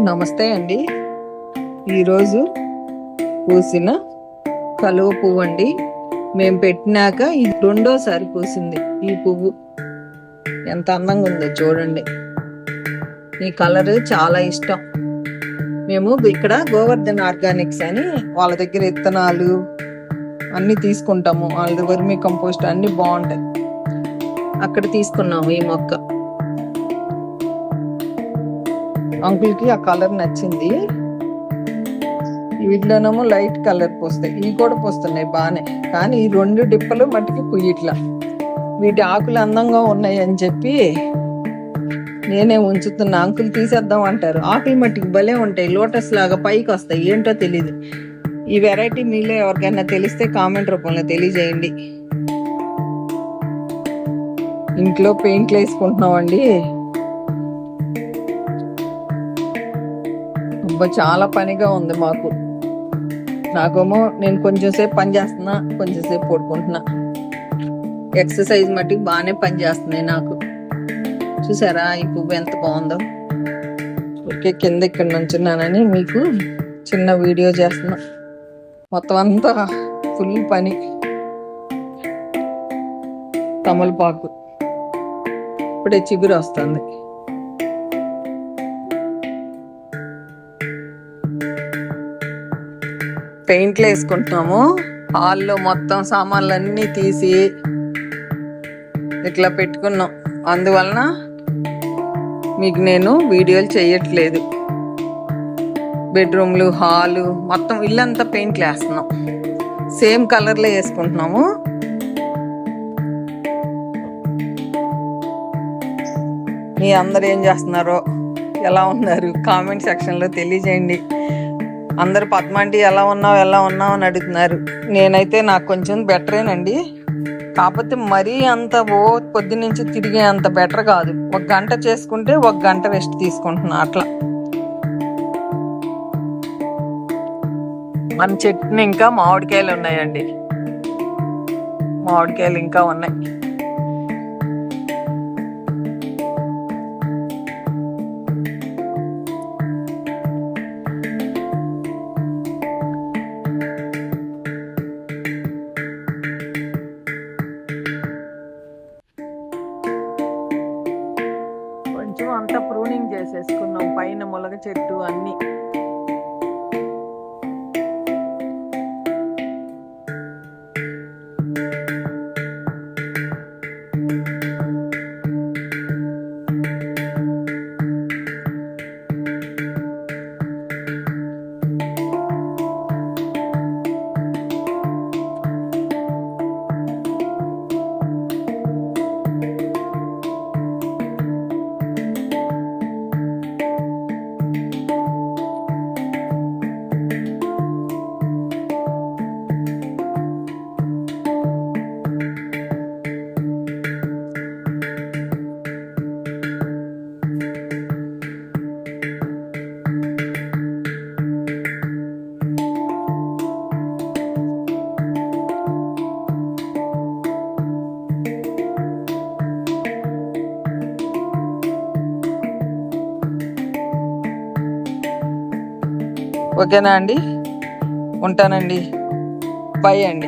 నమస్తే అండి. ఈరోజు పూసిన కలువ పువ్వు అండి. మేము పెట్టినాక ఇది రెండోసారి పూసింది. ఈ పువ్వు ఎంత అందంగా ఉందో చూడండి. ఈ కలర్ చాలా ఇష్టం. మేము ఇక్కడ గోవర్ధన్ ఆర్గానిక్స్ అని వాళ్ళ దగ్గర విత్తనాలు అన్నీ తీసుకుంటాము. వాళ్ళ వర్మీ కంపోస్ట్ అన్నీ బాగుంటాయి. అక్కడ తీసుకున్నాము ఈ మొక్క. అంకుల్కి ఆ కలర్ నచ్చింది. వీటిలోనేమో లైట్ కలర్ పోస్తాయి, ఇవి కూడా పోస్తున్నాయి బాగానే. కానీ ఈ రెండు డిప్పలు మట్టికి పుయ్యిట్లా. వీటి ఆకులు అందంగా ఉన్నాయి అని చెప్పి నేనే ఉంచుతున్నా. అంకుల్ తీసేద్దాం అంటారు. ఆకులు మట్టికి భలే ఉంటాయి, లోటస్ లాగా పైకి వస్తాయి. ఏంటో తెలీదు. ఈ వెరైటీ మీలో ఎవరికైనా తెలిస్తే కామెంట్ రూపంలో తెలియజేయండి. ఇంట్లో పెయింట్లు వేసుకుంటున్నామండి. చాలా పనిగా ఉంది మాకు. నాకేమో నేను కొంచెం సేపు పని చేస్తున్నా, కొంచెం సేపు పడుకుంటున్నా. ఎక్సర్సైజ్ మట్టికి బాగానే పని చేస్తున్నాయి నాకు. చూసారా ఈ పువ్వు ఎంత బాగుందో. ఓకే, కింద ఇక్కడ నుంచున్నానని మీకు చిన్న వీడియో చేస్తున్నా. మొత్తం అంతా ఫుల్ పని. తమలపాకు ఇప్పుడే చిగురు వస్తుంది. పెయింట్లు వేసుకుంటున్నాము. హాల్లో మొత్తం సామాన్లు అన్నీ తీసి ఇట్లా పెట్టుకున్నాం. అందువలన మీకు నేను వీడియోలు చేయట్లేదు. బెడ్రూమ్లు, హాలు మొత్తం ఇల్లంతా పెయింట్లు వేస్తున్నాం. సేమ్ కలర్లో వేసుకుంటున్నాము. మీ అందరు ఏం చేస్తున్నారో, ఎలా ఉన్నారు కామెంట్ సెక్షన్లో తెలియజేయండి. అందరు పద్మాంటి ఎలా ఉన్నావు అని అడుగుతున్నారు. నేనైతే నాకు కొంచెం బెటరేనండి. కాకపోతే మరీ అంత పొద్దున్నుంచి తిరిగే అంత బెటర్ కాదు. 1 గంట చేసుకుంటే 1 గంట రెస్ట్ తీసుకుంటున్నా అట్లా. మన చెట్టుని ఇంకా మామిడికాయలు ఉన్నాయండి. మామిడికాయలు ఇంకా ఉన్నాయి. కొంచెం అంతా ప్రూనింగ్ చేసేసుకున్నాం. పైన ములగ చెట్టు అన్నీ. ఓకేనా అండి, ఉంటానండి. బై అండి.